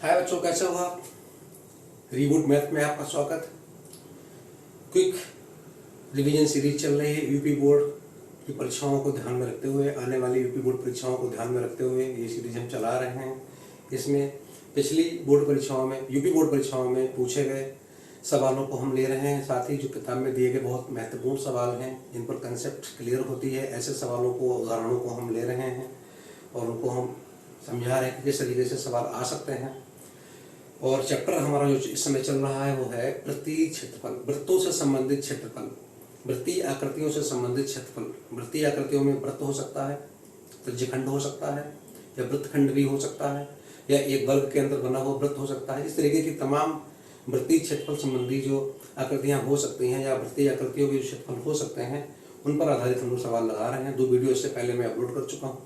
हाय बच्चों, कैसे हो आप? रीबूट मैथ में आपका स्वागत। क्विक रिवीजन सीरीज चल रही है यूपी बोर्ड की परीक्षाओं को ध्यान में रखते हुए, आने वाली यूपी बोर्ड परीक्षाओं को ध्यान में रखते हुए ये सीरीज हम चला रहे हैं। इसमें पिछली बोर्ड परीक्षाओं में, यूपी बोर्ड परीक्षाओं में पूछे गए सवालों को हम ले रहे हैं। साथ ही जो किताब में दिए गए बहुत महत्वपूर्ण सवाल हैं जिन पर कंसेप्ट क्लियर होती है, ऐसे सवालों को, उदाहरणों को हम ले रहे हैं और उनको हम समझा रहे हैं कि किस तरीके से सवाल आ सकते हैं। और चैप्टर हमारा जो इस समय चल रहा है वो है वृत्तीय क्षेत्रफल, वृत्तों से संबंधित क्षेत्रफल, वृत्तीय आकृतियों से संबंधित क्षेत्रफल। वृत्तीय आकृतियों में वृत्त हो सकता है, त्रिज्यखंड हो सकता है, या वृत्तखंड भी हो सकता है, या एक वर्ग के अंदर बना हुआ वृत्त हो सकता है। इस तरीके की तमाम वृत्तीय क्षेत्रफल संबंधी जो आकृतियाँ हो सकती हैं या वृत्तीय आकृतियों के जो क्षेत्रफल हो सकते हैं उन पर आधारित हम लोग सवाल लगा रहे हैं। 2 वीडियो इससे पहले मैं अपलोड कर चुका हूँ,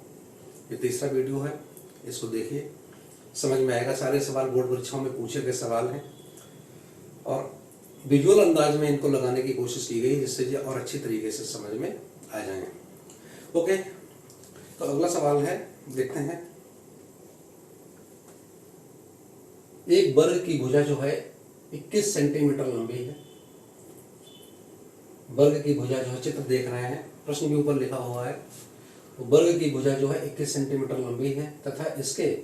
ये तीसरा वीडियो है। इसको देखिए, समझ में आएगा। सारे सवाल बोर्ड परीक्षाओं में पूछे गए सवाल हैं और विजुअल अंदाज में इनको लगाने की कोशिश की गई जिससे ये और अच्छी तरीके से समझ में आ जाएं। ओके, तो अगला सवाल है, देखते हैं। एक वर्ग की भुजा जो है 21 सेंटीमीटर लंबी है। वर्ग की भुजा जो है, चित्र देख रहे हैं, प्रश्न के ऊपर लिखा हुआ है। वर्ग की भुजा जो है 21 सेंटीमीटर लंबी है तथा इसके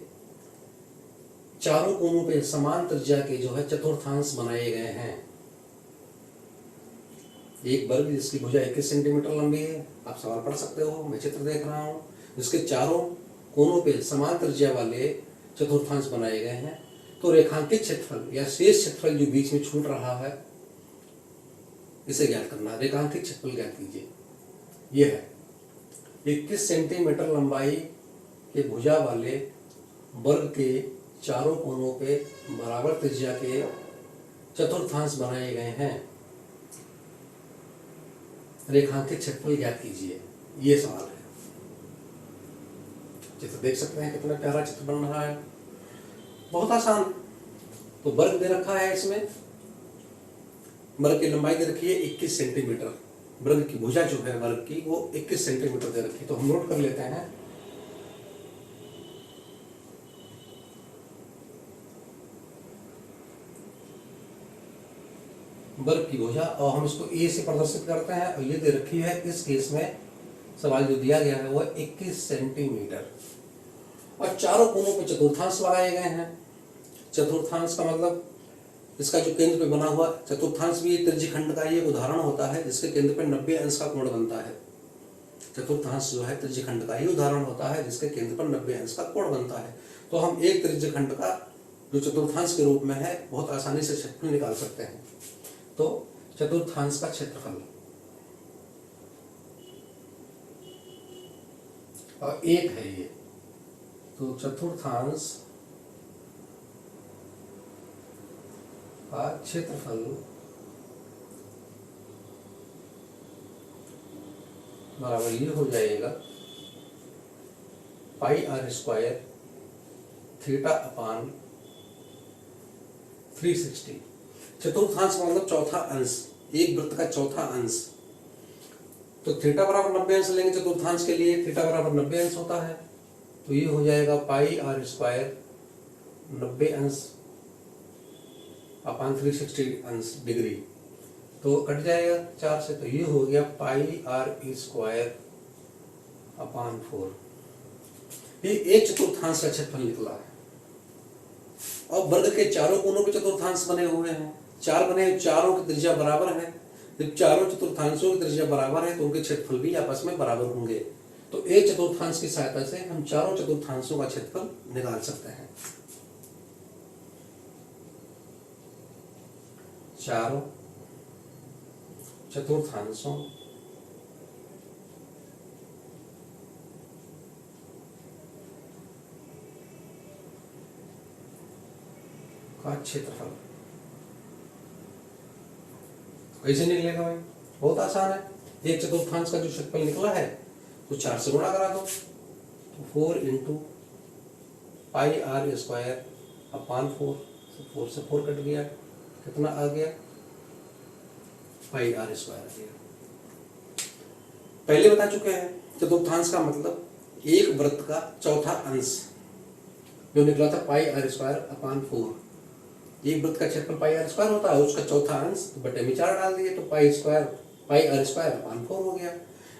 चारों कोनों पे समान त्रिज्या के जो है चतुर्थांश बनाए गए हैं। एक वर्ग जिसकी भुजा 21 सेंटीमीटर लंबी है, आप सवाल पढ़ सकते हो, मैं चित्र देख रहा हूँ, जिसके चारों कोनों पे समान त्रिज्या वाले चतुर्थांश बनाए गए हैं। तो रेखांकित क्षेत्रफल या शेष क्षेत्रफल जो बीच में छूट रहा है इसे ज्ञात करना। रेखांकित क्षेत्रफल ज्ञात कीजिए। यह है 21 सेंटीमीटर लंबाई के भुजा वाले वर्ग के चारों कोनों पे बराबर त्रिज्या के चतुर्थांश बनाए गए हैं। रेखांकित क्षेत्रफल ज्ञात कीजिए, ये सवाल है। चित्र देख सकते हैं, कितना प्यारा चित्र बन रहा है, बहुत आसान। तो वर्ग दे रखा है, इसमें वर्ग की लंबाई दे रखी है 21 सेंटीमीटर। वर्ग की भुजा जो है वर्ग की वो 21 सेंटीमीटर दे रखी है। तो हम नोट कर लेते हैं वर्ग की भुजा, और हम इसको ए से प्रदर्शित करते हैं। और ये दे रखी है, इस केस में सवाल जो दिया गया है वो 21 सेंटीमीटर और चारों कोनों पे चतुर्थांश लगाए गए हैं। चतुर्थांश का मतलब इसका जो केंद्र पे बना हुआ चतुर्थांश भी त्रिज्यखंड का ही एक उदाहरण होता है जिसके केंद्र पे 90 अंश का कोण बनता है। चतुर्थांश जो है त्रिज्यखंड का ही उदाहरण होता है जिसके केंद्र पर 90 अंश का कोण बनता है। तो हम एक त्रिज्यखंड का जो चतुर्थांश के रूप में है बहुत आसानी से क्षेत्रफल निकाल सकते हैं। तो चतुर्थांश का क्षेत्रफल और एक है ये, तो चतुर्थांश का क्षेत्रफल बराबर ये हो जाएगा पाई आर स्क्वायर थीटा अपान 360। चतुर्थांश का मतलब चौथा अंश, एक वृत्त का चौथा अंश। तो थीटा बराबर 90 अंश लेंगे चतुर्थांश के लिए, थीटा बराबर 90 अंश होता है। तो ये हो जाएगा पाई आर स्क्वायर 90 अंश अपान 360 अंश डिग्री। तो कट जाएगा 4 से, तो ये हो गया पाई आर स्क्वायर अपान 4। ये एक चतुर्थांश का क्षेत्रफल निकला है। और वर्ग के चारों कोनों पे चतुर्थांश बने हुए हैं, 4 बने, चारों की त्रिज्या बराबर है। जब चारों चतुर्थांशों की त्रिज्या बराबर है तो उनके क्षेत्रफल भी आपस में बराबर होंगे। तो एक चतुर्थांश की सहायता से हम चारों चतुर्थांशों का क्षेत्रफल निकाल सकते हैं। चारों चतुर्थांशों का क्षेत्रफल कैसे निकलेगा भाई? बहुत आसान है। एक चतुर्थांश का जो क्षेत्रफल निकला है तो 4 से गुणा करा दो, तो 4 into pi r square upon 4, 4 से 4 कट गया, कितना आ गया? पाई आर स्क्वायर आ गया। पहले बता चुके हैं चतुर्थांश का मतलब एक वृत्त का चौथा अंश। जो निकला था पाई आर स्क्वायर अपान 4। एक वृत्त का क्षेत्रफल पाई आर स्क्वायर होता है, उसका चौथा अंश तो बटे में 4 डाल दिए तो पाई आर स्क्वायर अपान 4 हो गया।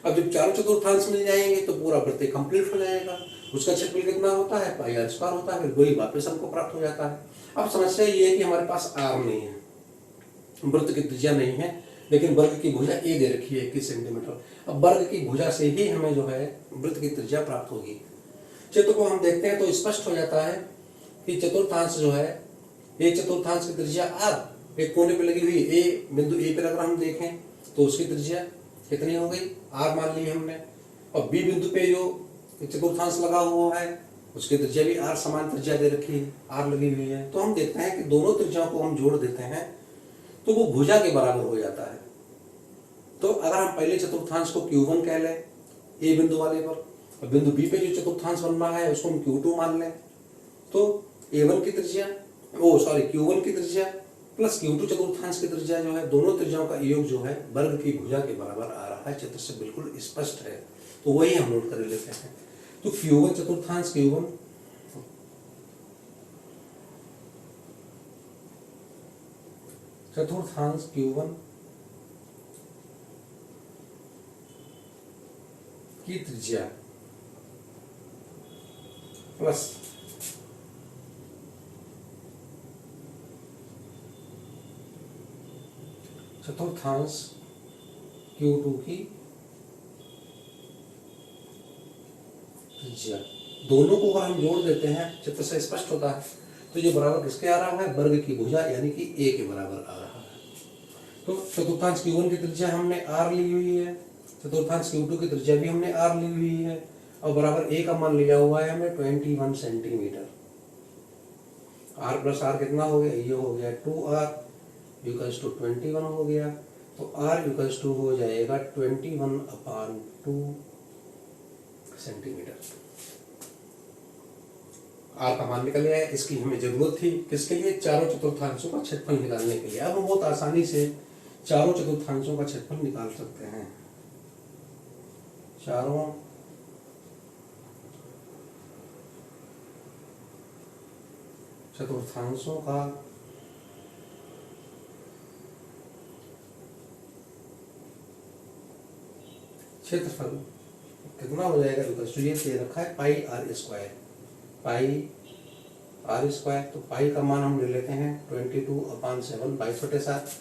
अब जब चारों चतुर्थांश मिल जाएंगे तो पूरा वृत्त कंप्लीट हो जाएगा। उसका क्षेत्रफल कितना होता है, पाई आर स्क्वायर होता है, फिर वही वापस हमको प्राप्त हो जाता है। अब समस्या ये है कि हमारे पास आर नहीं है, वृत्त की त्रिज्या नहीं है, लेकिन वर्ग की भुजा ए दे रखी है 21 सेंटीमीटर। अब वर्ग की भुजा से ही हमें जो है वृत्त की त्रिज्या प्राप्त होगी। चित्र को हम देखते हैं तो स्पष्ट हो जाता है कि चतुर्थांश जो है, एक चतुर्थांश की त्रिज्या आर, एक कोने पे लगी हुई ए, बिंदु ए पर अगर हम देखें तो उसकी त्रिज्या कितनी हो गई, आर मान ली हमने। और बी बिंदु पे जो चतुर्थांश लगा हुआ है उसकी त्रिज्या भी आर, समान त्रिज्या दे रखी है, आर लगी हुई है। तो हम देखते हैं कि दोनों त्रिज्याओं को हम जोड़ देते हैं तो वो भुजा के बराबर हो जाता है। तो अगर हम पहले चतुर्थांश को Q1 कह लें ए बिंदु वाले पर, और बिंदु बी पे जो चतुर्थांश बनना है उसको हम Q2 मान लें, तो A1 की त्रिज्या Q1 की त्रिज्या प्लस Q2 चतुर्थांश की त्रिज्या जो है, दोनों त्रिज्याओं का योग जो है वर्ग की भुजा के बराबर आ रहा है। चित्र से बिल्कुल स्पष्ट है, तो वही हम नोट कर लेते हैं। तो Q1 चतुर्थांश Q1 Q1 की त्रिज्या प्लस चतुर्थांश Q2 की त्रिज्या, दोनों को अगर हम जोड़ देते हैं चित्र से स्पष्ट होता है। तो ये बराबर किसके आ रहा है, वर्ग की भुजा यानी कि ए के बराबर आ रहा है। तो चतुर्थांश Q1 की त्रिज्या हमने आर ली हुई है, चतुर्थांश Q2 की त्रिज्या भी हमने आर ली हुई है, और बराबर ए का मान लिया हुआ है हमने 21 सेंटीमीटर। आर प्लस आर कितना हो गया, ये हो गया 2r इक्वल्स टू 21 हो गया। तो आर इक्वल्स टू हो जाएगा 21/2 सेंटीमीटर। आर का मान निकल गया है। इसकी हमें जरूरत थी किसके लिए, चारों चतुर्थांशों का क्षेत्रफल निकालने के लिए। अब हम बहुत आसानी से चारों चतुर्थांशों का क्षेत्रफल निकाल सकते हैं। चारों चतुर्थांशों का क्षेत्रफल कितना हो जाएगा, तो ये दे रखा है pi r square, pi r square. तो पाई का मान हम ले लेते हैं 22/7 22/7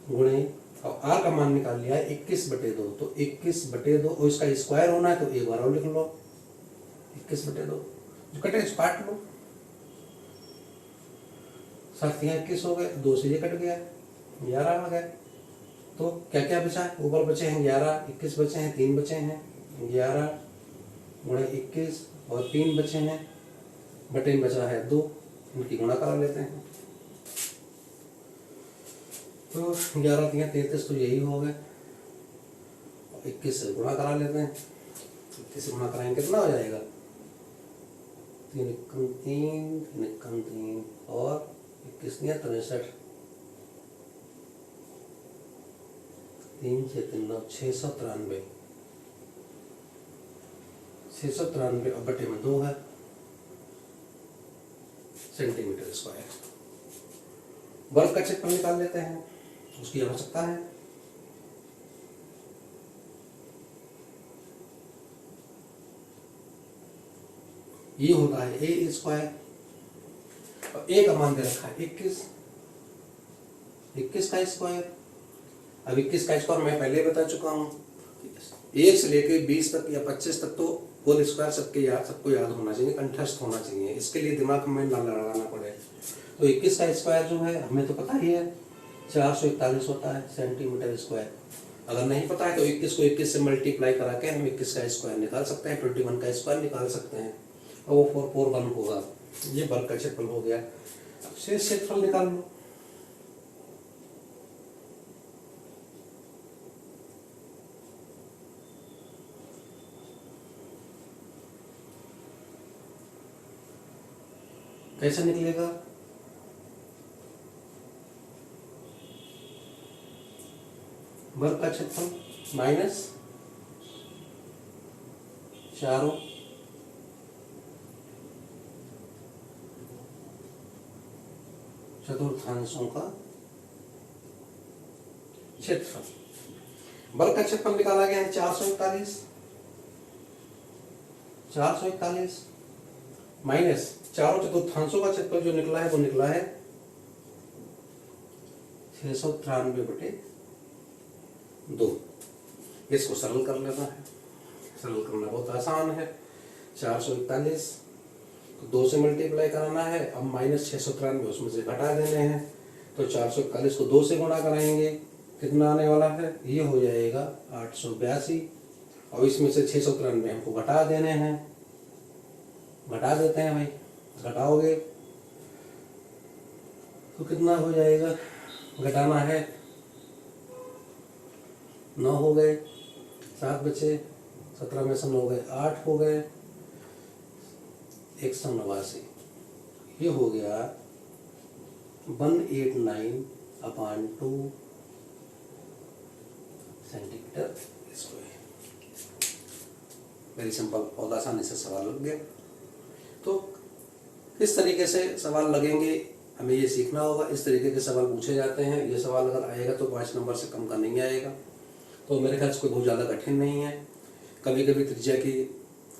गुणे, और आर का मान निकाल लिया है 21/2। तो 21/2 और इसका स्क्वायर होना है तो एक बार और लिख लो 21/2, जो कटे इस काट लो, 7 यहाँ 21 हो गए, 2 से ये कट गया 11 आ गए। तो क्या क्या बचा है, ऊपर बचे हैं 11, 21 बचे हैं, 3 बचे हैं, 11 गुणे 21 और 3 बचे हैं, बटे में बचा है 2, इनकी गुणा करा लेते हैं। तो 11 3 33 तो यही हो गए, 21 से गुणा करा लेते हैं। 21 से गुणा कराएंगे कितना हो जाएगा, 3 3 और 21 63, 3 से 3 9 693, 693 और बटे में 2 है सेंटीमीटर स्क्वायर। वर्ग का क्षेत्रफल निकाल लेते हैं, उसकी आवश्यकता है। ये होता है ए स्क्वायर, और ए का मान दे रखा है 21, 21 का स्क्वायर। अब 21 का स्क्वायर मैं पहले बता चुका हूँ, 1 से लेकर 20 तक या 25 तक तो होल स्क्वायर सबको याद होना चाहिए, कंठस्थ होना चाहिए, इसके लिए दिमाग में ना लगाना पड़े। तो 21 का स्क्वायर जो है हमें तो पता ही है 441 होता है सेंटीमीटर स्क्वायर। अगर नहीं पता है तो 21 को 21 से मल्टीप्लाई करा के हम 21 का स्क्वायर निकाल सकते हैं, 21 का स्क्वायर निकाल सकते हैं, और वो 441 होगा। ये वर्ग का क्षेत्रफल हो गया। अब शेष क्षेत्रफल निकाल लो। कैसे निकलेगा, वर्ग का क्षेत्रफल माइनस चारों चतुर्थांशों का क्षेत्रफल। वर्ग का क्षेत्रफल निकाला गया है 441 माइनस चारों चतुर्थांशों का क्षेत्रफल जो निकला है वो निकला है 693/2। इसको सरल कर लेना है, सरल करना बहुत आसान है। 441 को 2 से मल्टीप्लाई कराना है, अब माइनस 693 उसमें से घटा देने हैं, तो 441 को 2 से गुणा कराएंगे, कितना आने वाला है, ये हो जाएगा 882। और इसमें से 693 हमको घटा देने हैं, घटा देते हैं भाई, घटाओगे तो कितना हो जाएगा, घटाना है 9 हो गए, 7 बचे, 17 में से 9 गए 8 हो गए, 189। ये हो गया 189/2 सेंटीमीटर स्क्वायर। वेरी सिंपल, बहुत आसानी से सवाल लग गया। तो किस तरीके से सवाल लगेंगे हमें ये सीखना होगा। इस तरीके के सवाल पूछे जाते हैं। ये सवाल अगर आएगा तो 5 नंबर से कम का नहीं आएगा, तो मेरे ख्याल से कोई बहुत ज़्यादा कठिन नहीं है। कभी कभी त्रिज्या की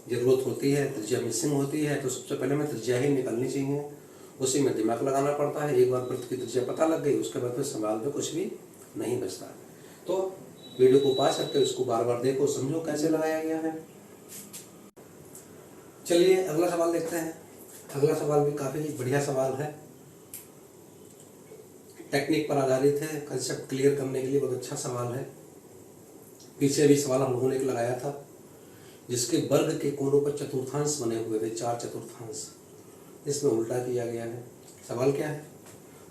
ज़रूरत होती है, त्रिज्या मिसिंग होती है, तो सबसे पहले हमें त्रिज्या ही निकालनी चाहिए, उसी में दिमाग लगाना पड़ता है। एक बार वृत्त की त्रिज्या पता लग गई, उसके बाद फिर सवाल में कुछ भी नहीं बचता। तो वीडियो को पास करके उसको बार बार देखो, समझो कैसे लगाया गया है। चलिए अगला सवाल देखते हैं। अगला सवाल भी काफ़ी बढ़िया सवाल है, टेक्निक पर आधारित है, कंसेप्ट क्लियर करने के लिए बहुत अच्छा सवाल है। पीछे भी सवाल हम लोगों ने एक लगाया था जिसके वर्ग के कोनों पर चतुर्थांश बने हुए थे, 4 चतुर्थांश, इसमें उल्टा किया गया है। सवाल क्या है,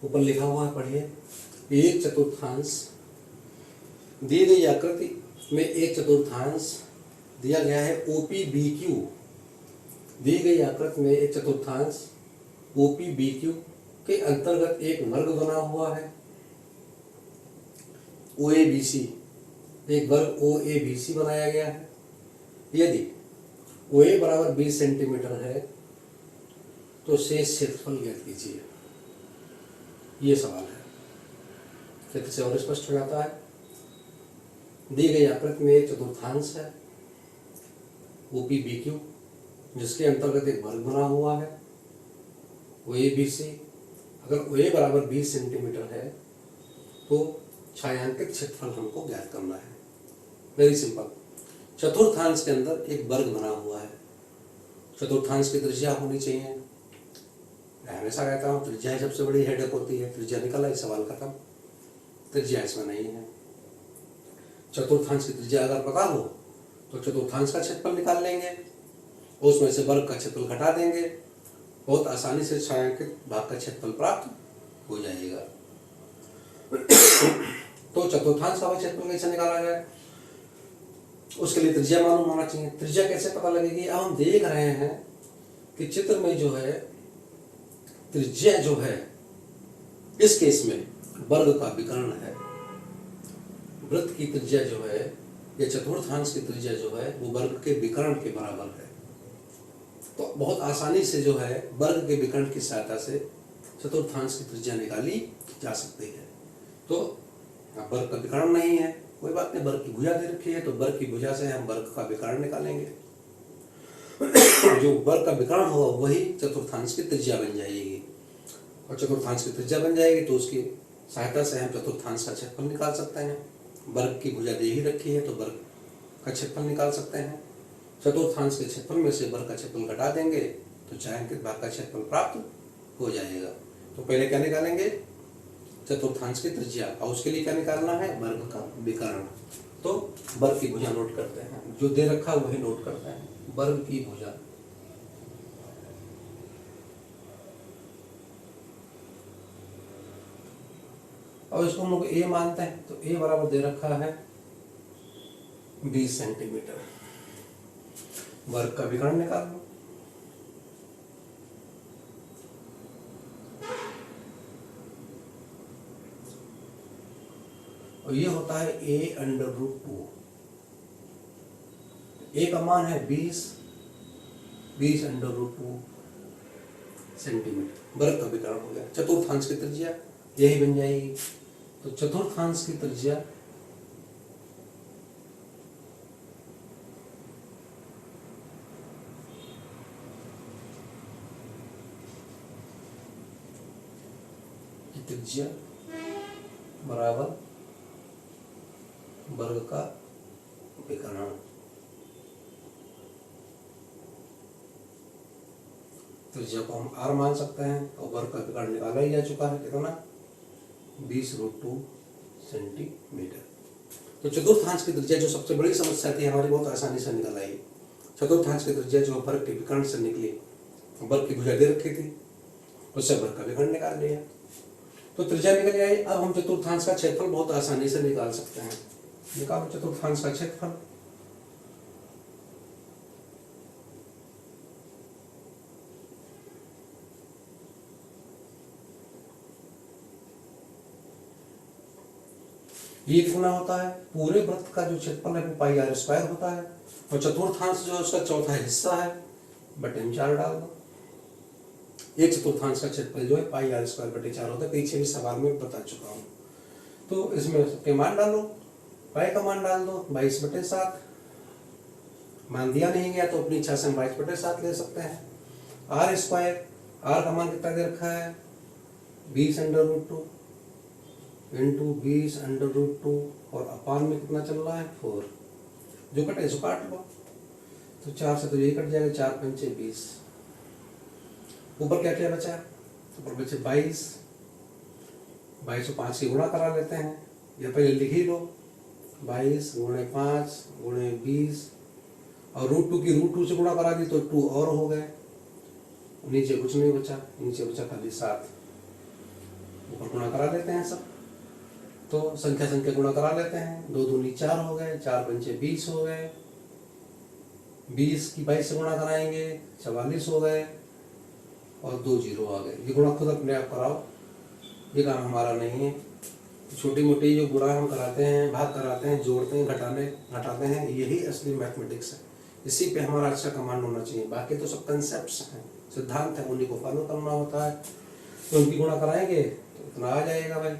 ऊपर लिखा हुआ है, पढ़िए। एक चतुर्थांश दी गई आकृति में एक चतुर्थांश दिया गया है OPBQ। दी गई आकृति में एक चतुर्थांश OPBQ के अंतर्गत एक वर्ग बना हुआ है OABC, एक वर्ग OABC बनाया गया है। यदि OA बराबर 20 सेंटीमीटर है तो शेष क्षेत्रफल ज्ञात कीजिए। ये सवाल है, फिर से और स्पष्ट हो जाता है। दी गई आकृति में एक चतुर्थांश है OPBQ जिसके अंतर्गत एक वर्ग बना हुआ है OABC। अगर OA बराबर 20 सेंटीमीटर है तो छायांकित क्षेत्रफल हमको ज्ञात करना है। वेरी सिंपल, चतुर्थांश के अंदर एक वर्ग बना हुआ है, चतुर्थांश की त्रिज्या होनी चाहिए। मैं हमेशा कहता हूँ त्रिज्या सबसे बड़ी हेडेक होती है। त्रिज्या निकला, एक सवाल खत्म, त्रिज्या इसमें नहीं है। चतुर्थांश की त्रिज्या अगर पता हो तो चतुर्थांश का क्षेत्रफल निकाल लेंगे, उसमें से वर्ग का क्षेत्रफल घटा देंगे, बहुत आसानी से छायांकित भाग का क्षेत्रफल प्राप्त हो जाएगा। तो चतुर्थांश का क्षेत्रफल कैसे निकाला जाए, उसके लिए त्रिज्या मालूम होना चाहिए। त्रिज्या कैसे पता लगेगी, अब हम देख रहे हैं कि चित्र में जो है त्रिज्या जो है, इस केस में वर्ग का विकर्ण है। वृत्त की त्रिज्या जो है या चतुर्थांश की त्रिज्या जो है वो वर्ग के विकर्ण के बराबर है। तो बहुत आसानी से जो है वर्ग के विकर्ण की सहायता से चतुर्थांश की त्रिज्या निकाली जा सकती है। तो वर्ग का विकर्ण नहीं है, कोई बात नहीं, वर्ग की भुजा दे रखी है, तो वर्ग की भुजा से हम वर्ग का विकर्ण निकालेंगे। जो वर्ग का विकर्ण होगा वही चतुर्थांश की त्रिज्या बन जाएगी, और चतुर्थांश की त्रिज्या बन जाएगी तो उसकी सहायता से हम चतुर्थांश का क्षेत्रफल निकाल सकते हैं। वर्ग की भुजा दे ही रखी है तो वर्ग का क्षेत्रफल निकाल सकते हैं। चतुर्थांश के क्षेत्रफल में से वर्ग का क्षेत्रफल घटा देंगे तो छायांकित भाग का क्षेत्रफल प्राप्त हो जाएगा। तो पहले क्या निकालेंगे, चतुर्थांश की त्रिज्या, और उसके लिए क्या निकालना है, वर्ग का विकर्ण। तो वर्ग की भुजा नोट करते हैं, जो दे रखा वही नोट करते हैं, वर्ग की भुजा। और इसको हम लोग A मानते हैं, तो A बराबर दे रखा है 20 सेंटीमीटर। वर्ग का विकर्ण निकाल लो। और ये होता है A√2। A का मान है 20 √2 सेंटीमीटर वर्ग का विकर्ण हो गया। चतुर्थांश की त्रिज्या यही बन जाएगी। तो चतुर्थांश की त्रिज्या बराबर वर्ग का विकर्ण। त्रिज्या को हम r मान सकते हैं और वर्ग का विकर्ण निकाला ही जा चुका है, कितना 20√2 सेंटीमीटर। तो चतुर्थांश की त्रिज्या जो सबसे बड़ी समस्या थी हमारी, बहुत आसानी से निकल आई। चतुर्थांश की त्रिज्या जो वर्ग के विकर्ण से निकली, वर्ग की भुजा दे रखी थी, उससे वर्ग का विकर्ण निकाल लिया तो त्रिज्या निकल आई। अब हम चतुर्थांश का क्षेत्रफल बहुत आसानी से निकाल सकते हैं। निकालो चतुर्थांश का क्षेत्रफल। ये कितना होता है, पूरे वृत्त का जो क्षेत्रफल है वो पाई r स्क्वायर होता है, और चतुर्थांश जो है उसका चौथा हिस्सा है, बटे में 4 डाल दो। एक चतुर्थांश का क्षेत्रफल जो है पाई r स्क्वायर बटे 4 होता है, पीछे भी सवाल में बता चुका हूँ। तो इसमें सबके मान डालो, पाई का मान डाल दो 22/7, मान दिया नहीं गया तो अपनी इच्छा से हम 22/7 ले सकते हैं। r स्क्वायर, r का मान कितना दे रखा है 20√2 इंटू 20√2, और अपान में कितना चल रहा है 4, जो कटे सो काट लो। तो 4 से तो यही कट जाएगा, 4 पंचे 20। ऊपर क्या क्या बचा, ऊपर बचे 22 को 5 से गुणा करा लेते हैं, या पहले लिख ही लो 22 × 5 × 20, और √2 की √2 से गुणा करा दी तो 2 और हो गए, नीचे कुछ नहीं बचा, नीचे बचा खाली 7। ऊपर गुणा करा लेते हैं सब, तो संख्या संख्या गुणा करा लेते हैं, 2 दूनी 4 हो गए, 4 पंचे 20 हो गए, 20 की 22 से गुणा कराएंगे 44 हो गए, और 2 0 आ गए। ये गुणा खुद अपने आप कराओ, ये काम हमारा नहीं है। छोटी मोटी जो गुणा हम कराते हैं, भाग कराते हैं, जोड़ते हैं, घटाते हैं, यही असली मैथमेटिक्स है। इसी पे हमारा अच्छा कमांड होना चाहिए। बाकी तो सब कंसेप्ट्स हैं, सिद्धांत है, उन्हीं को फॉलो करना होता है। तो उनकी गुणा कराएंगे तो इतना आ जाएगा भाई,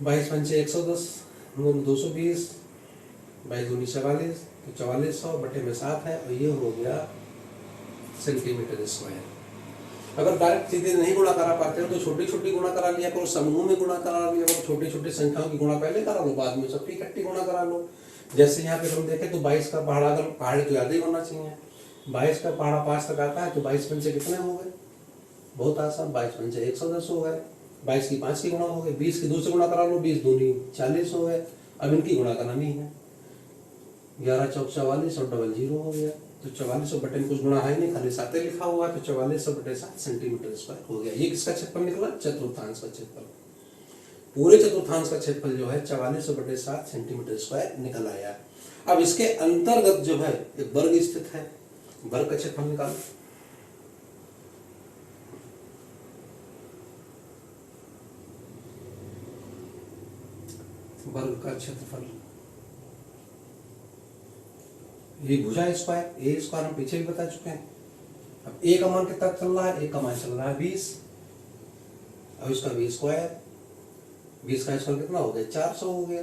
22 पंचे 110, 220, 22 दूनी 44, तो 4400 बटे में 7 है, और ये हो गया सेंटीमीटर स्क्वायर। अगर डायरेक्ट सीधे नहीं गुणा करा पाते हो तो छोटी छोटी गुणा करा लिया करो, समूह में गुणा करा लिया करो, छोटी छोटी संख्याओं की गुणा पहले करा लो, बाद में सबकी इकट्ठी गुणा करा लो। जैसे यहाँ पे हम देखें तो 22 का पहाड़ा, अगर पहाड़ तो ज़्यादा ही होना चाहिए, 22 का पहाड़ा 5 तक आता है, तो 22 पंचे कितने हो गए, बहुत आसान, 22 पंचे 110 हो गए, 22 की 5 की गुणा हो गई, 20 की 2 से गुणा करा लो, 20 दूनी 40 हो गए। अब इनकी गुणा करानी है, 11 चौक 44 और डबल 0 हो गया, तो 4400 बटे में कुछ गुणा है नहीं, खाली 7 लिखा हुआ है, तो 4400 बटे 7 सेंटीमीटर स्क्वायर हो गया। ये किसका क्षेत्रफल निकला, चतुर्थांश का क्षेत्रफल। पूरे चतुर्थांश का क्षेत्रफल जो है 4400 बटे 7 सेंटीमीटर स्क्वायर निकल आया। अब इसके अंतर्गत जो है एक वर्ग स्थित है, वर्ग का क्षेत्रफल निकालो। वर्ग का क्षेत्रफल, ये भुजा स्क्वायर, ए स्क्वायर हम पीछे भी बता चुके हैं। अब ए का मान कितना चल रहा है, ए का मान चल रहा है 20, अब इसका बी स्क्वायर, 20 का स्क्वायर कितना हो गया 400 हो गया,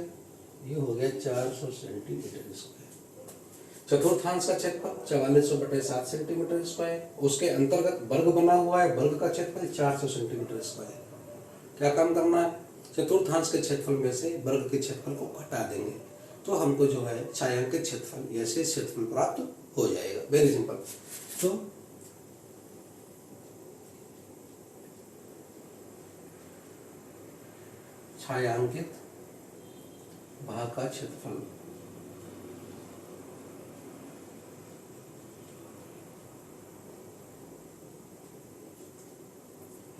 ये हो गया 400 सेंटीमीटर स्क्वायर। चतुर्थांश का क्षेत्रफल 4400 बटे 7 सेंटीमीटर स्क्वायर, उसके अंतर्गत वर्ग बना हुआ है, वर्ग का क्षेत्रफल 400 सेंटीमीटर स्क्वायर। क्या काम करना है, चतुर्थांश के क्षेत्रफल में से वर्ग के क्षेत्रफल को हटा देंगे, तो हमको जो है छायांकित क्षेत्रफल या शेष क्षेत्रफल प्राप्त हो जाएगा। Very simple. तो छायांकित भाग का क्षेत्रफल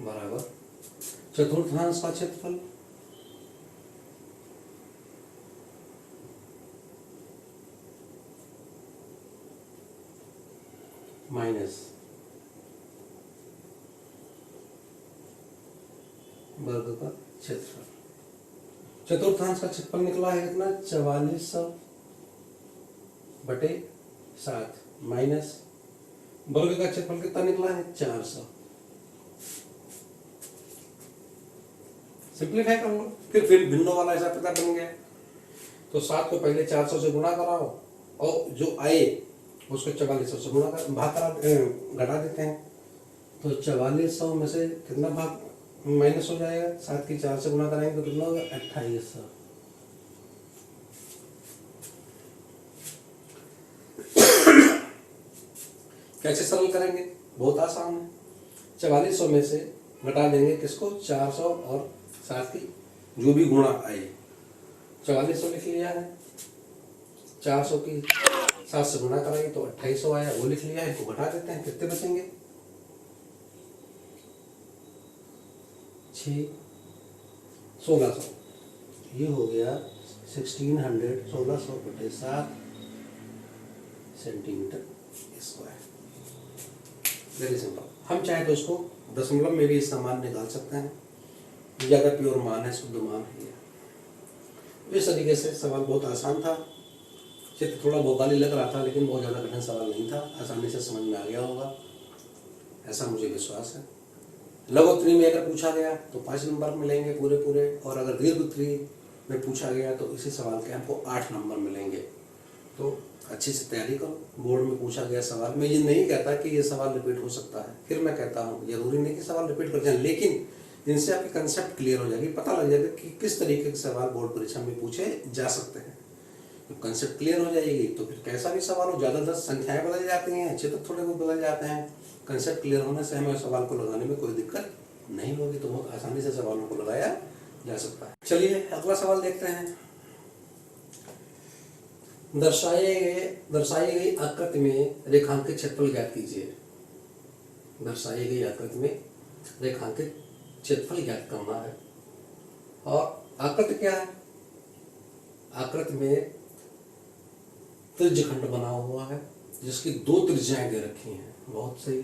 बराबर चतुर्थांश का क्षेत्रफल माइनस वर्ग का क्षेत्रफल। चतुर्थांश का क्षेत्रफल निकला है कितना 4400 बटे 7 माइनस वर्ग का क्षेत्रफल कितना निकला है 400। सिंप्लीफाई कर लो, फिर भिन्नों वाला ऐसा पता बन गया। तो 7 को पहले 400 से गुणा कराओ और जो आए उसको 4400 से गुणा कर भाग करा घटा देते हैं। तो 4400 में से कितना भाग माइनस हो जाएगा, 7 की 4 से गुणा कराएंगे तो कितना होगा 2800। कैसे सरल करेंगे, बहुत आसान है। 4400 में से घटा देंगे किसको, 400 और 7 की जो भी गुणा आए। 4400 लिख लिया है, 400 की 7 से गुणा कराएंगे तो 2800 आया, वो लिख लिया है, इसको घटा देते हैं, कितने बचेंगे 1600। ये हो गया 1600 बटे 7 सेंटीमीटर स्क्वायर। Very simple. हम चाहे तो उसको दशमलव में भी इसका मान निकाल सकते हैं, ये अगर प्योर मान है, शुद्ध मान है। इस तरीके से सवाल बहुत आसान था, चित्र थोड़ा भौकाली लग रहा था लेकिन बहुत ज़्यादा कठिन सवाल नहीं था, आसानी से समझ में आ गया होगा ऐसा मुझे विश्वास है। लघुत्तरी में अगर पूछा गया तो 5 नंबर मिलेंगे पूरे, और अगर दीर्घोत्तरी में पूछा गया तो इसी सवाल के हमको 8 नंबर मिलेंगे। तो अच्छे से तैयारी करो। बोर्ड में पूछा गया सवाल, मैं ये नहीं कहता कि ये सवाल रिपीट हो सकता है, फिर मैं कहता हूँ जरूरी नहीं कि सवाल रिपीट कर जाए, लेकिन इनसे आपकी कंसेप्ट क्लियर हो जाएगी, पता लग जाएगा कि किस तरीके के सवाल बोर्ड परीक्षा में पूछे जा सकते हैं। तो कंसेप्ट क्लियर हो जाएगी तो फिर कैसा भी सवाल हो, ज़्यादा 10 संख्याएं बदल जाती हैं, चित्र थोड़े बहुत बदल जाते हैं, कंसेप्ट क्लियर होने से हमें सवाल को लगाने में कोई दिक्कत नहीं होगी, तो बहुत आसानी से सवालों को लगाया जा सकता है। चलिए अगला सवाल देखते हैं। दर्शाई गई आकृति में रेखांकित क्षेत्रफल ज्ञात कीजिए। दर्शाई गई आकृति में रेखांकित क्षेत्रफल ज्ञात करना है। और आकृति क्या है, आकृति में त्रिज्यखंड बना हुआ है जिसकी 2 त्रिज्याएं दे रखी हैं। बहुत सही,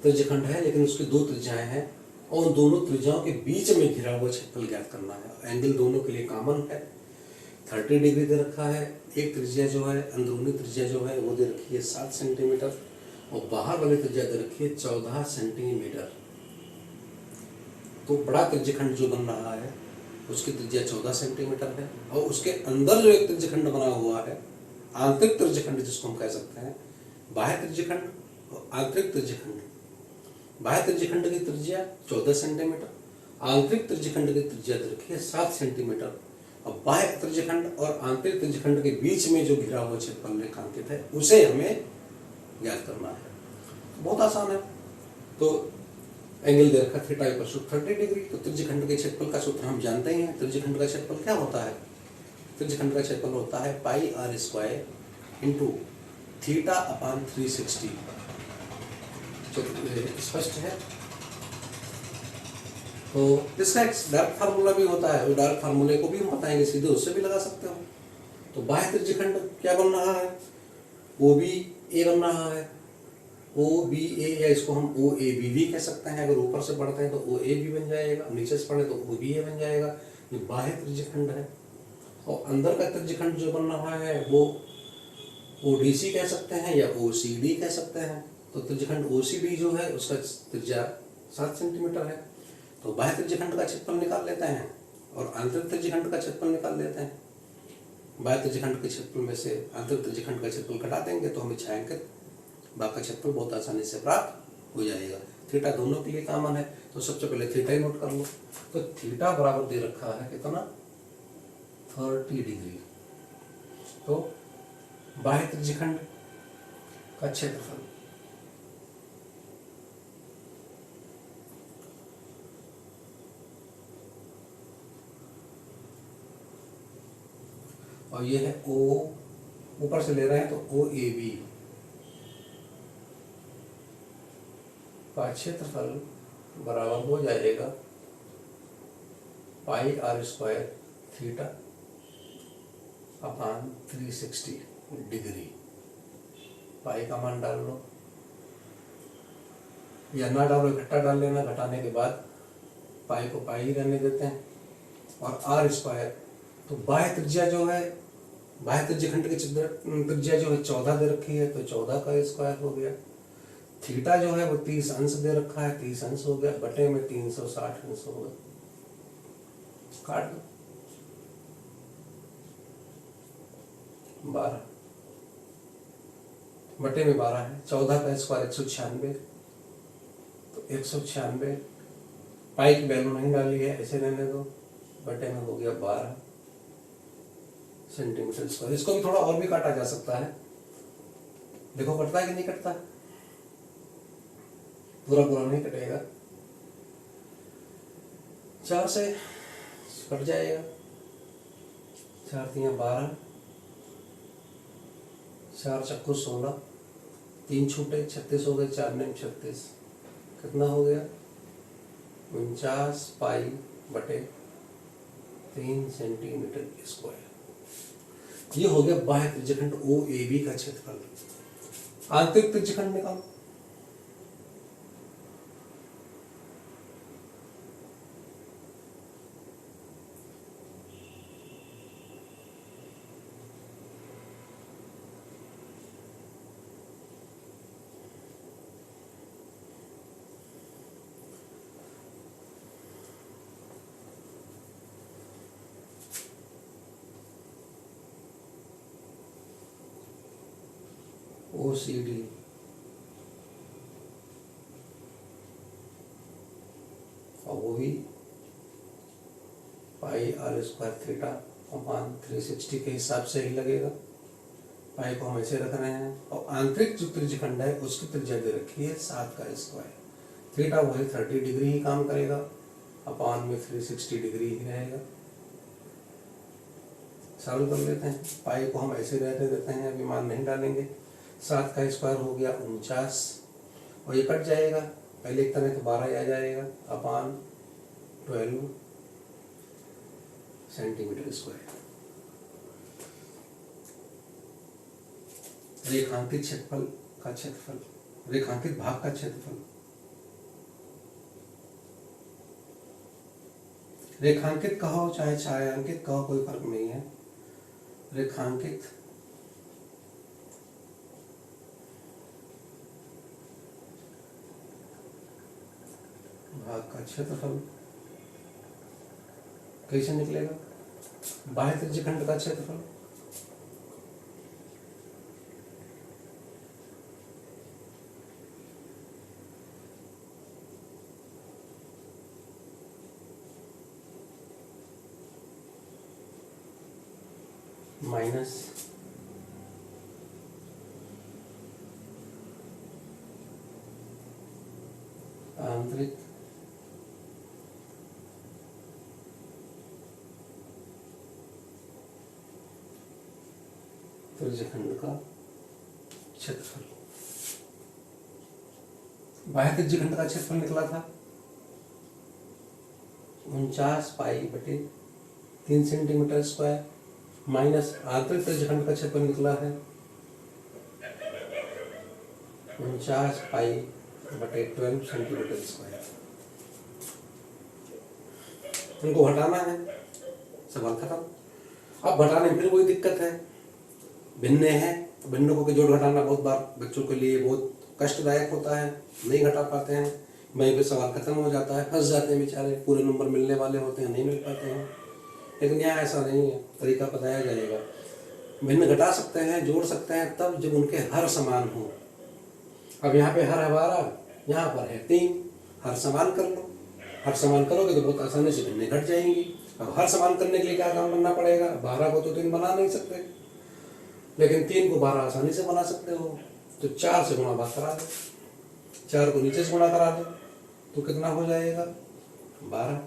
त्रिज्यखंड है लेकिन उसकी 2 त्रिज्याएं हैं और उन दोनों त्रिज्याओं के बीच में घिरा हुआ क्षेत्रफल ज्ञात करना है। एंगल दोनों के लिए कॉमन है, 30 डिग्री दे रखा है। एक त्रिज्या जो है, अंदरूनी त्रिज्या जो है वो दे रखी है 7 सेंटीमीटर और बाहर वाली त्रिज्या दे रखी है 14 सेंटीमीटर। तो बड़ा त्रिज्यखंड जो बन रहा है उसकी त्रिज्या 14 सेंटीमीटर है और उसके अंदर जो एक त्रिज्यखंड बना हुआ है, आंतरिक त्रिज्यखंड जिसको हम कह सकते हैं, बाह्य त्रिज्यखंड और आंतरिक त्रिज्यखंड। बाह्य त्रिज्यखंड की त्रिज्या 14 सेंटीमीटर, आंतरिक त्रिज्यखंड की त्रिज्या रखी है 7 सेंटीमीटर और बाह्य त्रिज्यखंड और आंतरिक त्रिज्यखंड के बीच में जो घिरा हुआ क्षेत्रफल रेखांकित है उसे हमें ज्ञात करना है। बहुत आसान है। तो एंगल दे रखा थीटा इक्वल टू 30 डिग्री। तो त्रिज्यखंड के क्षेत्रफल का सूत्र हम जानते ही हैं। त्रिज्यखंड का क्षेत्रफल क्या होता है, त्रिज्यखंड का क्षेत्रफल होता है पाई r square into theta upon 360। स्पष्ट है। तो इसका एक डायरेक्ट फार्मूला भी होता है, वो डायरेक्ट फार्मूले को भी हम बताएंगे, सीधे उससे भी लगा सकते हो। तो बाह्य त्रिज्यखंड क्या बन रहा है, OBA बन रहा है, OBA, या इसको हम OAB भी कह सकते हैं। अगर ऊपर से पढ़ते हैं तो OAB बन जाएगा, नीचे से पढ़े तो OBA बन जाएगा। ये बाह्य त्रिज्यखंड है। और अंदर का त्रिज्यखंड जो बन रहा है वो ODC कह सकते हैं या OCD कह सकते हैं। तो त्रिज्यखंड OCD जो है उसका त्रिज्या 7 सेंटीमीटर है। तो बाह्य त्रिज्यखंड का क्षेत्रफल निकाल लेते हैं और आंतरिक त्रिज्यखंड का क्षेत्रफल निकाल लेते हैं। बाह्य त्रिज्यखंड के क्षेत्रफल में से आंतरिक त्रिज्यखंड का क्षेत्रफल घटा देंगे तो हमें छायांकित भाग का क्षेत्रफल बहुत आसानी से प्राप्त हो जाएगा। थीटा दोनों के लिए कॉमन है तो सबसे पहले थीटा ही नोट कर लो। तो थीटा बराबर दे रखा है कितना, 30 डिग्री। तो बाह्य त्रिज्यखंड का क्षेत्रफल और ये है O, ऊपर से ले रहे हैं तो OAB का क्षेत्रफल बराबर हो जाएगा pi r square theta upon 360 degree. Pi का मान डाल लो या ना डालो, इकट्ठा डाल लेना, घटाने के बाद पाई को पाई ही रहने देते हैं। और r स्क्वायर, तो बाह्य त्रिज्या जो है बाह्य त्रिज्यखंड की त्रिज्या जो है 14 दे रखी है, तो 14 का स्क्वायर हो गया। थीटा जो है वो 30 अंश दे रखा है, 30 अंश हो गया, बटे में 360 अंश हो गया। काट दो, 12 बटे में 12 है। 14 का स्क्वायर 196, तो 196। पाई की वैल्यू नहीं डाली है, ऐसे रहने दो, बटे में हो गया 12 सेंटीमीटर स्क्वायर। इसको भी थोड़ा और भी काटा जा सकता है, देखो कटता है कि नहीं कटता, पूरा पूरा नहीं कटेगा, 4 से कट जाएगा, 4 तियां 12, 4 चक्कू 16, 3 छूटे 36 हो गए, 4 ने 36, कितना हो गया 49 पाई बटे 3 सेंटीमीटर स्क्वायर। ये हो गया बाह्य त्रिज्यखंड ओ ए बी का क्षेत्रफल। आंतरिक त्रिज्यखंड निकालो। OCD और वो भी पाई आर स्क्वायर थीटा अपान 360 के हिसाब से ही लगेगा। पाई को हम ऐसे रख रहे हैं, और आंतरिक जो त्रिज्यखंड है उसकी त्रिज्या दे रखी है 7 का स्क्वायर। थीटा वही 30 डिग्री ही काम करेगा, अपान में 360 डिग्री ही रहेगा। सॉल्व कर लेते हैं। पाई को हम ऐसे रहने देते हैं, अभी मान नहीं डालेंगे। 7 का स्क्वायर हो गया 49, और ये कट जाएगा, पहले एक तरह तो 12 आ जाएगा, अपान 12 सेंटीमीटर स्क्वायर। रेखांकित क्षेत्रफल का क्षेत्रफल, रेखांकित भाग का क्षेत्रफल। रेखांकित कहो चाहे छायांकित कहो, कोई फर्क नहीं है। रेखांकित भाग का क्षेत्रफल कैसे निकलेगा? बाह्य त्रिज्यखंड का क्षेत्रफल माइनस आंतरिक त्रिज्यखंड का क्षेत्रफल। बाह्य त्रिज्यखंड का क्षेत्रफल निकला था 49 पाई बटे 3 सेंटीमीटर स्क्वायर, माइनस आंतरिक त्रिज्यखंड का क्षेत्रफल निकला है 49 पाई बटे 12 सेंटीमीटर स्क्वायर। इनको हटाना है, सवाल खत्म। अब हटाने में फिर कोई दिक्कत है, भिन्न है, भिन्नों को जोड़ घटाना बहुत बार बच्चों के लिए बहुत कष्टदायक होता है, नहीं घटा पाते हैं, वहीं पे सवाल खत्म हो जाता है, फंस जाते हैं बेचारे, पूरे नंबर मिलने वाले होते हैं, नहीं मिल पाते हैं। लेकिन यहाँ ऐसा नहीं है, तरीका बताया जाएगा। भिन्न घटा सकते हैं, जोड़ सकते हैं तब जब उनके हर समान हो। अब यहाँ पे हर है 12, यहाँ पर है 3, हर समान कर लो। हर समान करोगे तो बहुत आसानी से भिन्न घट जाएंगी। अब हर समान करने के लिए क्या काम करना पड़ेगा? 12 को तो 3 बना नहीं सकते, लेकिन 3 को 12 आसानी से बना सकते हो, तो 4 से गुणा भाग करा दो, 4 को नीचे से गुणा करा दो, तो कितना हो जाएगा 12,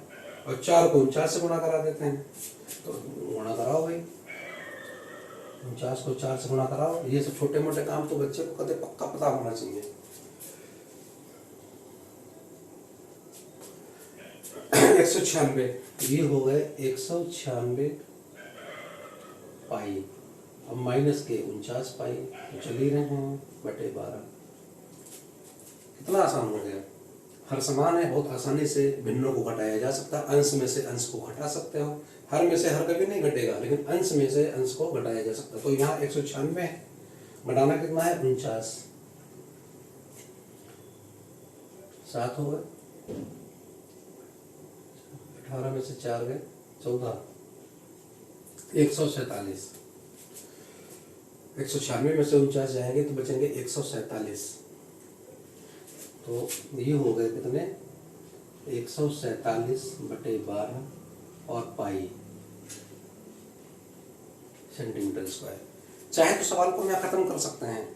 और 4 को 49 से गुणा करा देते हैं, तो गुणा कराओ भाई, 49 को 4 से गुणा कराओ। ये सब छोटे मोटे काम तो बच्चे को कदे पक्का पता होना चाहिए। 196, ये हो गए 196 पाई, अब माइनस के 49 पाई, तो चल ही रहे हैं बटे 12। कितना आसान हो गया। हर समान है, बहुत आसानी से भिन्नों को घटाया जा सकता है। अंश में से अंश को घटा सकते हो, हर में से हर कभी नहीं घटेगा, लेकिन अंश में से अंश को घटाया जा सकता है। तो यहाँ 196 है, घटाना कितना है 49, 7 हो गए, 18 में से 4 गए 14, 147। 196 में से 49 जाएंगे तो बचेंगे 147। तो ये हो गए कितने 147/12 और पाई सेंटीमीटर स्क्वायर। चाहे तो सवाल को मैं खत्म कर सकते हैं,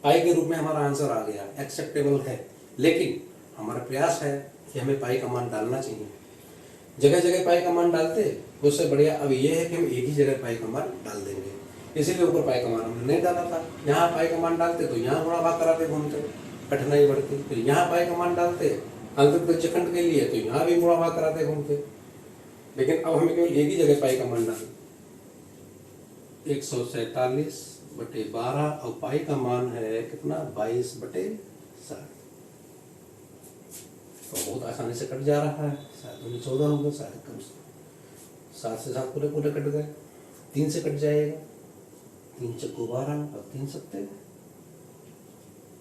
पाई के रूप में हमारा आंसर आ गया, एक्सेप्टेबल है। लेकिन हमारा प्रयास है कि हमें पाई का मान डालना चाहिए। जगह जगह पाई का मान डालते उससे बढ़िया अब ये है कि हम एक ही जगह पाई का मान डाल देंगे, इसीलिए ऊपर पाई का मान हमने नहीं डाला था। यहाँ पाई का मान डालते तो यहाँ गुणा भाग कराते घूमते, कठिनाई बढ़ती। फिर यहाँ पाई का मान डालते अंतिम त्रिज्यखंड के लिए तो यहाँ भी गुणा भाग कराते घूमते। लेकिन अब हमें केवल एक ही जगह पाई का मान डालना, 147/12 और पाई का मान है कितना 22/60। तो बहुत आसानी से कट जा रहा है, 7 14 होगा, 7 कम से 7 से 7 पूरे पूरे कट गए, 3 से कट जाएगा, 3 चक्कू 12 और 3 सत्ते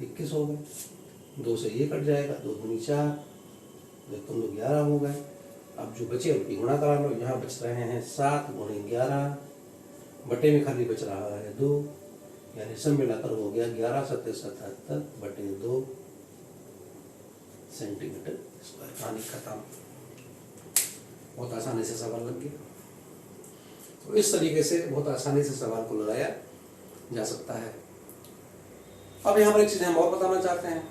21 हो गए, 2 से ये कट जाएगा, 2 दूनी 4, 2 तुम लोग 11 हो गए। अब जो बचे उनकी गुणा करा लो, यहाँ बच रहे हैं 7 × 11, बटे में खाली बच रहा है 2, यानी सब मिलाकर हो गया 11 × 7 = 77/2 सेंटीमीटर स्क्वायर। कहानी खत्म। बहुत आसानी से सवाल लग गया। तो इस तरीके से बहुत आसानी से सवाल को लगाया जा सकता है। अब यहाँ पर एक चीज हम और बताना चाहते हैं,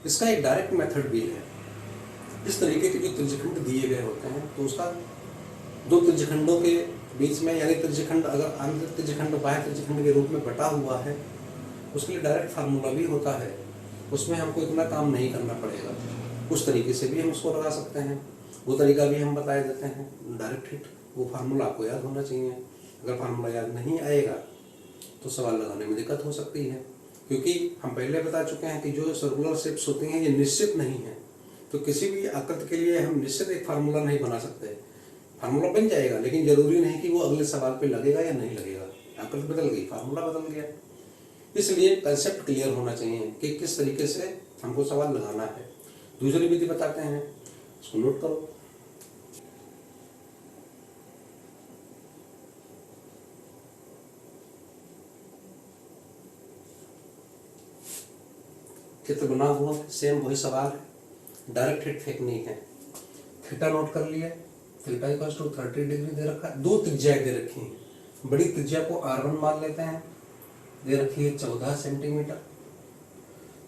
इसका एक डायरेक्ट मेथड भी है। इस तरीके के जो त्रिज्यखंड दिए गए होते हैं तो उसका दो त्रिज्यखंडों के बीच में, यानी त्रिज्यखंड अगर आंतरिक त्रिज्यखंड बाह्य त्रिज्यखंड के रूप में बटा हुआ है, उसके लिए डायरेक्ट फार्मूला भी होता है, उसमें हमको इतना काम नहीं करना पड़ेगा। उस तरीके से भी हम उसको लगा सकते हैं, वो तरीका भी हम बता देते हैं, डायरेक्ट हिट। वो फार्मूला आपको याद होना चाहिए। अगर फार्मूला याद नहीं आएगा तो सवाल लगाने में दिक्कत हो सकती है, क्योंकि हम पहले बता चुके हैं कि जो सर्कुलर शेप्स होती हैं ये निश्चित नहीं है। तो किसी भी आकृति के लिए हम निश्चित एक फार्मूला नहीं बना सकते। फार्मूला बन जाएगा लेकिन जरूरी नहीं कि वो अगले सवाल पे लगेगा या नहीं लगेगा। आकृति बदल गई, फार्मूला बदल गया। इसलिए कंसेप्ट क्लियर होना चाहिए कि किस तरीके से हमको सवाल लगाना है। दूसरी विधि बताते हैं, उसको नोट करो। चित्र बना हुआ सेम वही सवाल है, डायरेक्ट हिट फेंकनी है। थीटा नोट कर लिया, थीटा = 30 डिग्री दे रखा है। 2 त्रिज्याएं दे रखी हैं। बड़ी त्रिज्या को R1 मान लेते हैं, दे रखी है 14 सेंटीमीटर।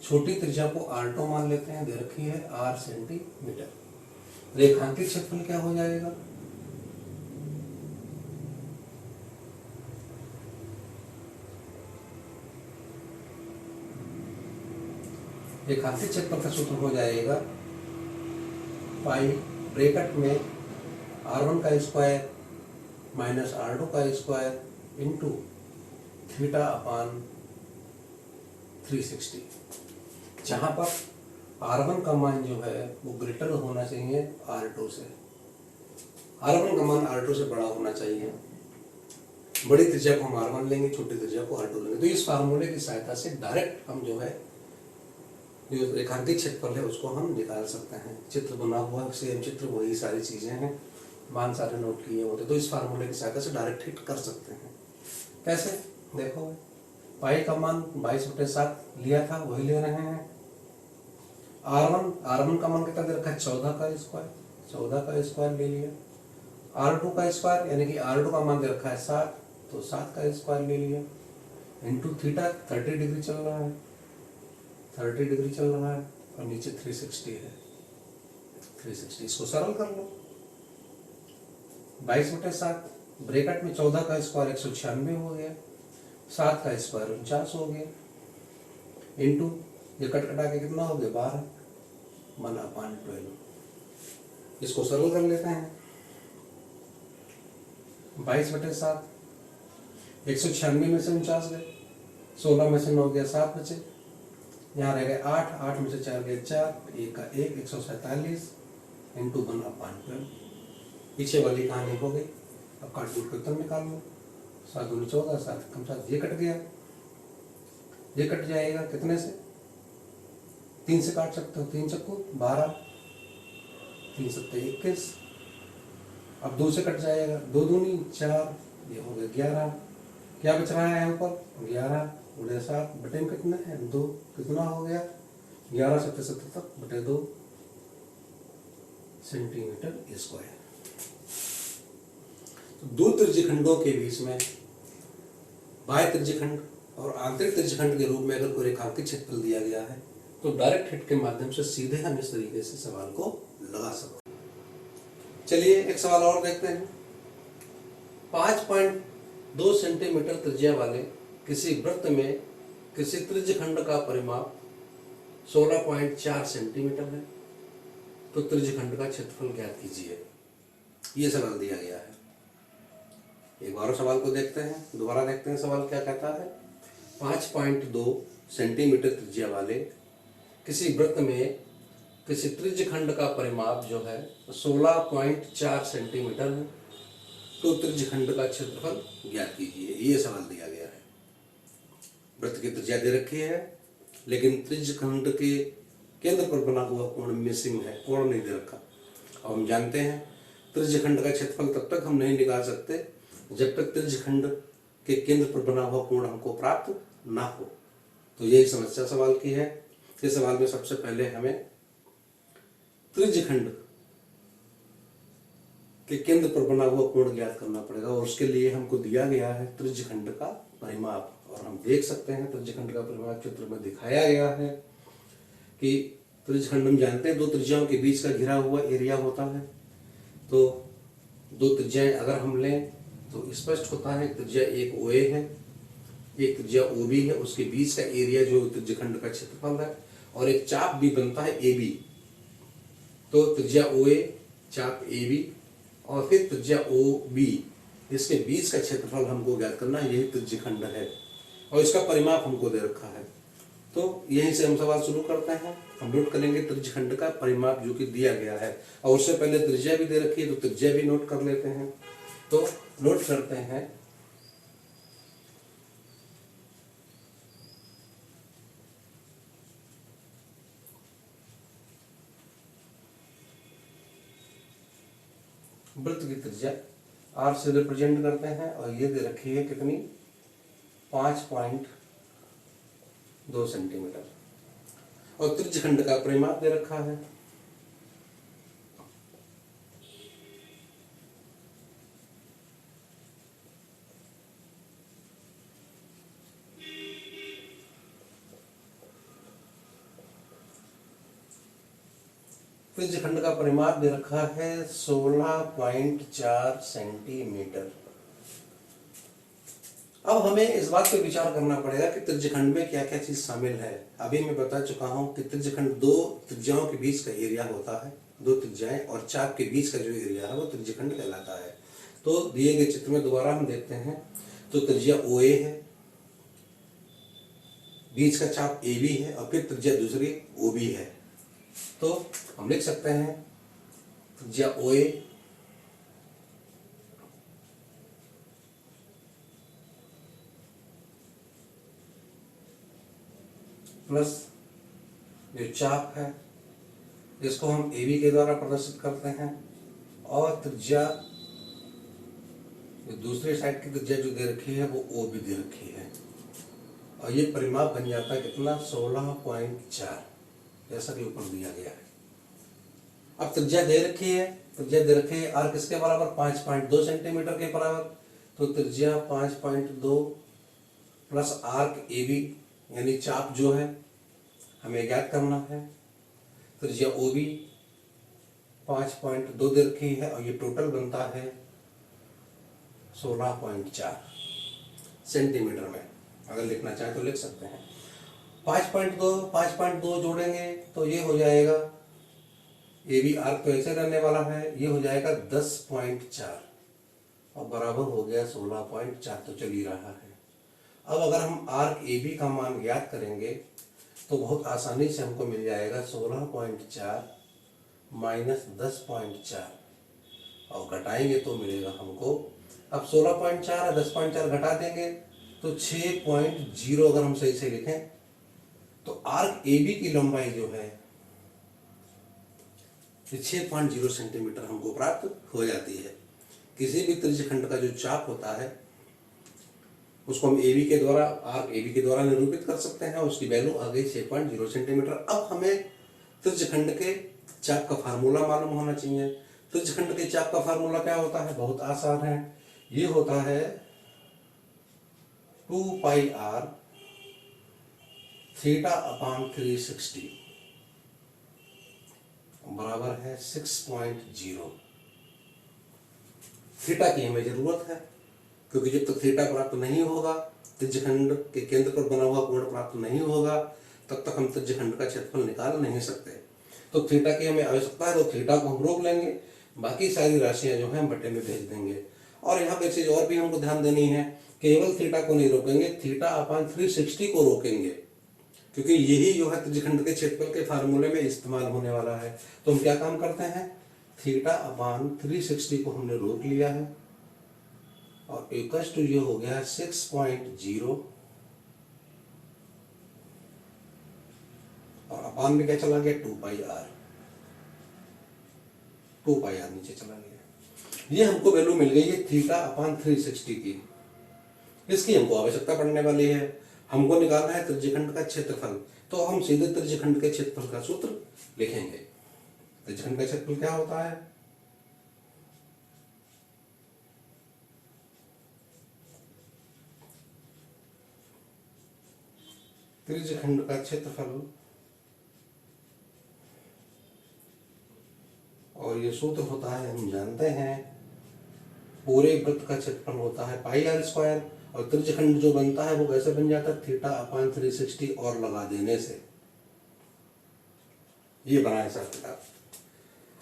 छोटी त्रिज्या को R2 मान लेते हैं, दे रखी है 8 सेंटीमीटर। रेखांकित क्षेत्रफल क्या हो जाएगा? रेखांकित क्षेत्रफल का सूत्र हो जाएगा पाई ब्रैकेट में R1 का स्क्वायर माइनस R2 का स्क्वायर इंटू θ/360, जहाँ पर R1 का मान जो है वो ग्रेटर होना चाहिए R2 से। R1 का मान R2 से बड़ा होना चाहिए। बड़ी त्रिज्या को हम R1 लेंगे, छोटी त्रिज्या को R2 लेंगे। तो इस फार्मूले की सहायता से डायरेक्ट हम जो है जो रेखांकित क्षेत्रफल है उसको हम निकाल सकते हैं। चित्र बना हुआ है, सेम चित्र, वही सारी चीजें हैं, मान सारे नोट किए होते, तो इस फार्मूले की सहायता से डायरेक्ट हिट कर सकते हैं। कैसे? देखो, पाई का मान 22/7 लिया था, वही ले रहे हैं। R1 का मान कितना दे रखा है? 14 का स्क्वायर, 14 का स्क्वायर ले लिया। R2 का स्क्वायर यानी कि R2 का मान दे रखा है 7, तो 7 का स्क्वायर ले लिया। इंटू थीटा 30 डिग्री चल रहा है, 30 डिग्री चल रहा है, और नीचे 360 है, 360। इसको सरल कर लो, 22/7 ब्रैकेट में 14 का स्क्वायर 196 हो गया, 7 का स्क्वायर 49 हो गया, इंटू ये कट कटा के कितना हो गया 12 1/12। इसको सरल कर लेते हैं। 22/7 196 में से 49 गए, 16 में से 9 गया, 7 बचे, यहाँ रह गए 8, 8 में से 4 गए 4, 1 का 1, 147 इंटू 1/12। पीछे वाली कहानी हो गई। अब काट कूट के उत्तर निकाल लो। 7 दूनी 14, 7 कम 7, ये कट गया, ये कट जाएगा कितने से? 3 से काट सकते हो, 3 चक्कू 12, 3 सत्ते 21। अब 2 से कट जाएगा, 2 दूनी 4, ये हो गया 11। क्या बच रहा है यहाँ पर? 11 गुणे 7 बटे में कितना है? 2। कितना हो गया? 11 सत्ते 77 बटे 2 सेंटीमीटर स्क्वायर। तो दो त्रिज्यखंडों के बीच में बाह्य त्रिज्यखंड और आंतरिक त्रिज्यखंड के रूप में अगर कोई रेखांकित क्षेत्रफल दिया गया है तो डायरेक्ट हिट के माध्यम से सीधे हम इस तरीके से सवाल को लगा सकते हैं। चलिए एक सवाल और देखते हैं। 5.2 सेंटीमीटर त्रिज्या वाले किसी वृत्त में किसी त्रिज्यखंड का परिमाप 16.4 सेंटीमीटर है, तो त्रिज्यखंड का क्षेत्रफल ज्ञात कीजिए। ये सवाल दिया गया है। एक बार सवाल को देखते हैं, दोबारा देखते हैं सवाल क्या कहता है। 5.2 सेंटीमीटर त्रिज्या वाले किसी वृत्त में किसी त्रिज्यखंड का परिमाप जो है 16.4 सेंटीमीटर है, तो त्रिज्यखंड का क्षेत्रफल ज्ञात कीजिए। ये सवाल दिया गया है। वृत्त की त्रिज्या दे रखी है, लेकिन त्रिज्यखंड के केंद्र पर बना हुआ कोण मिसिंग है, कोण नहीं दे रखा। अब हम जानते हैं त्रिज्यखंड का क्षेत्रफल तब तक हम नहीं निकाल सकते जब तक त्रिज्यखंड के केंद्र पर बना हुआ कोण हमको प्राप्त ना हो। तो यही समस्या सवाल की है। इस सवाल में सबसे पहले हमें त्रिज्यखंड के केंद्र पर बना हुआ कोण ज्ञात करना पड़ेगा, और उसके लिए हमको दिया गया है त्रिज्यखंड का परिमाप। और हम देख सकते हैं त्रिज्यखंड का परिमाप चित्र में दिखाया गया है कि त्रिज्यखंड हम जानते हैं 2 त्रिज्याओं के बीच का घिरा हुआ एरिया होता है। तो 2 त्रिज्याएं अगर हम लें तो स्पष्ट होता है त्रिज्या एक OA है, एक त्रिज्या OB है, उसके बीच का एरिया जो त्रिज्यखंड का क्षेत्रफल है, और एक चाप भी बनता है AB। तो त्रिज्या OA, चाप AB और फिर त्रिज्या OB, इसके बीच का क्षेत्रफल हमको ज्ञात करना है। यही त्रिज्यखंड है और इसका परिमाप हमको दे रखा है। तो यहीं से हम सवाल शुरू करते हैं। हम नोट करेंगे त्रिज्यखंड का परिमाप जो कि दिया गया है, और उससे पहले त्रिज्या भी दे रखी है, तो त्रिज्या भी नोट कर लेते हैं। तो नोट करते हैं वृत्त की त्रिज्या R से रिप्रेजेंट करते हैं, और ये दे रखी है कितनी? 5.2 सेंटीमीटर। और त्रिज्यखंड का परिमाप दे रखा है। त्रिज्यखंड का परिमाप दे रखा है 16.4 सेंटीमीटर। अब हमें इस बात पे विचार करना पड़ेगा कि त्रिज्यखंड में क्या क्या चीज शामिल है। अभी मैं बता चुका हूं कि त्रिज्यखंड 2 त्रिज्याओं के बीच का एरिया होता है, 2 त्रिज्याएं और चाप के बीच का जो एरिया है वो त्रिज्यखंड कहलाता है। तो दिए गए चित्र में दोबारा हम देखते हैं तो त्रिज्या OA है, बीच का चाप AB है, और फिर त्रिज्या दूसरी OB है। तो हम लिख सकते हैं त्रिज्या OA प्लस जो चाप है जिसको हम AB के द्वारा प्रदर्शित करते हैं, और त्रिज्या दूसरे साइड की त्रिज्या जो दे रखी है वो OB दे रखी है, और ये परिमाप बन जाता है कितना? 16.4, जैसा कि ऊपर दिया गया है। अब त्रिज्या दे रखी है, त्रिज्या दे रखी है R किसके बराबर? 5.2 सेंटीमीटर के बराबर। तो त्रिज्या 5.2 प्लस आर्क AB यानी चाप जो है हमें ज्ञात करना है। त्रिज्या OB 5.2 दे रखी है, और ये टोटल बनता है 16.4 सेंटीमीटर में। अगर लिखना चाहे तो लिख सकते हैं। 5.2 जोड़ेंगे तो ये हो जाएगा, AB आर्क तो ऐसे रहने वाला है, ये हो जाएगा 10.4 और बराबर हो गया 16.4, तो चल ही रहा है। अब अगर हम आर्क AB का मान ज्ञात करेंगे तो बहुत आसानी से हमको मिल जाएगा 16.4 माइनस 10.4 और घटाएंगे तो मिलेगा हमको, अब 16.4 है 10.4 घटा देंगे तो 6.0 अगर हम सही से लिखें तो आर्क ए बी की लंबाई जो है 6.0 सेंटीमीटर हमको प्राप्त हो जाती है। किसी भी त्रिज्यखंड का जो चाप होता है उसको हम ए बी के द्वारा, आर्क ए बी के द्वारा निरूपित कर सकते हैं, उसकी वैल्यू आ गई 6.0 सेंटीमीटर। अब हमें त्रिज्यखंड के चाप का फार्मूला मालूम होना चाहिए। त्रिज्यखंड के चाप का फार्मूला क्या होता है? बहुत आसान है, ये होता है 2 पाई आर थीटा अपान 360 बराबर है 6.0। थीटा की हमें जरूरत है क्योंकि जब तक थीटा प्राप्त नहीं होगा, त्रिज्यखंड के केंद्र पर बना हुआ कोण प्राप्त नहीं होगा, तब तक हम त्रिज्यखंड का क्षेत्रफल निकाल नहीं सकते। तो थीटा की हमें आवश्यकता है, तो थीटा को हम रोक लेंगे, बाकी सारी राशियां जो है हम बटे में भेज देंगे। और यहाँ पे एक चीज और भी हमको ध्यान देनी है, केवल थीटा को नहीं रोकेंगे, थीटा अपान 360 को रोकेंगे, क्योंकि यही जो है त्रिज्यखंड के क्षेत्रफल के फार्मूले में इस्तेमाल होने वाला है। तो हम क्या काम करते हैं, थीटा अपान 360 को हमने रोक लिया है और एकश टू ये हो गया 6.0 और अपान में क्या चला गया 2 पाई आर, 2 पाई आर नीचे चला गया। ये हमको वैल्यू मिल गई है थीटा अपान 360 की। इसकी हमको आवश्यकता पड़ने वाली है, हमको निकालना है त्रिज्यखंड का क्षेत्रफल। तो हम सीधे त्रिज्यखंड के क्षेत्रफल का सूत्र लिखेंगे। त्रिज्यखंड का क्षेत्रफल क्या होता है, त्रिज्यखंड का क्षेत्रफल, और ये सूत्र होता है, हम जानते हैं, पूरे वृत्त का क्षेत्रफल होता है पाई आर स्क्वायर, और त्रिज्यखंड जो बनता है वो कैसे बन जाता है, थीटा अपान 360 और लगा देने से। ये बना है हिसाब किताब।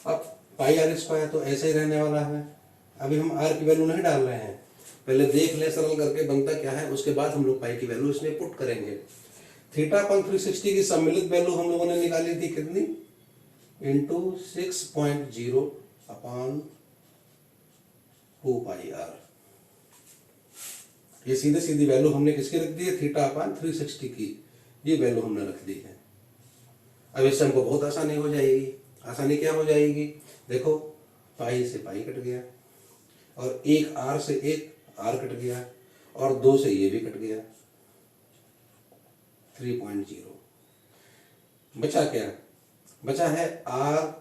अब पाई आर स्क्वायर तो ऐसे ही रहने वाला है, अभी हम आर की वैल्यू नहीं डाल रहे हैं, पहले देख ले सरल करके बनता क्या है, उसके बाद हम लोग पाई की वैल्यू इसमें पुट करेंगे। थीटा अपान 360 की सम्मिलित वैल्यू हम लोगों ने निकाली थी कितनी, इंटू 6.0 अपान 2 पाई आर। ये सीधे सीधी वैल्यू हमने किसकी रख दी है, थीटा अपान 360 की, ये वैल्यू हमने रख दी है। अब इससे हमको बहुत आसानी हो जाएगी। आसानी क्या हो जाएगी, देखो पाई से पाई कट गया और एक आर से एक आर कट गया और 2 से ये भी कट गया, 3.0 बचा क्या, बचा है r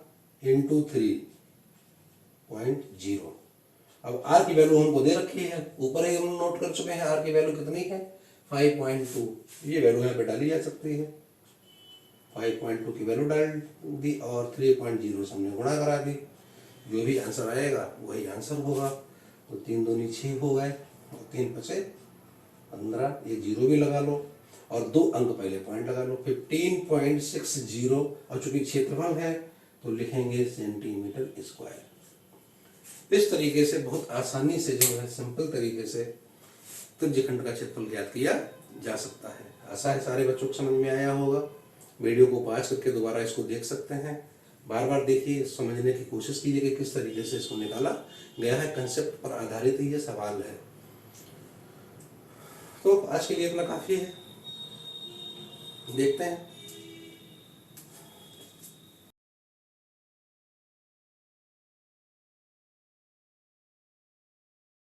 इंटू 3.0। अब r की वैल्यू हमको दे रखी है, ऊपर ही हम नोट कर चुके हैं r की वैल्यू कितनी है 5.2। ये वैल्यू यहाँ पे डाली जा सकती है, 5.2 की वैल्यू डाल दी और 3.0 से हमने गुणा करा दी, जो भी आंसर आएगा वही आंसर होगा। तो 3 दूनी 6 हो गए और 3 बचे 15, ये जीरो भी लगा लो और 2 अंक पहले पॉइंट लगा लो, 15.60 और चूंकि क्षेत्रफल है तो लिखेंगे सेंटीमीटर स्क्वायर। इस तरीके से बहुत आसानी से जो है सिंपल तरीके से त्रिज्यखंड का क्षेत्रफल ज्ञात किया जा सकता है। आशा है सारे बच्चों को समझ में आया होगा। वीडियो को पॉज करके दोबारा इसको देख सकते हैं, बार बार देखिए, समझने की कोशिश कीजिए कि किस तरीके से इसको निकाला गया है। कंसेप्ट पर आधारित ये सवाल है। तो आज के लिए इतना काफी है, देखते हैं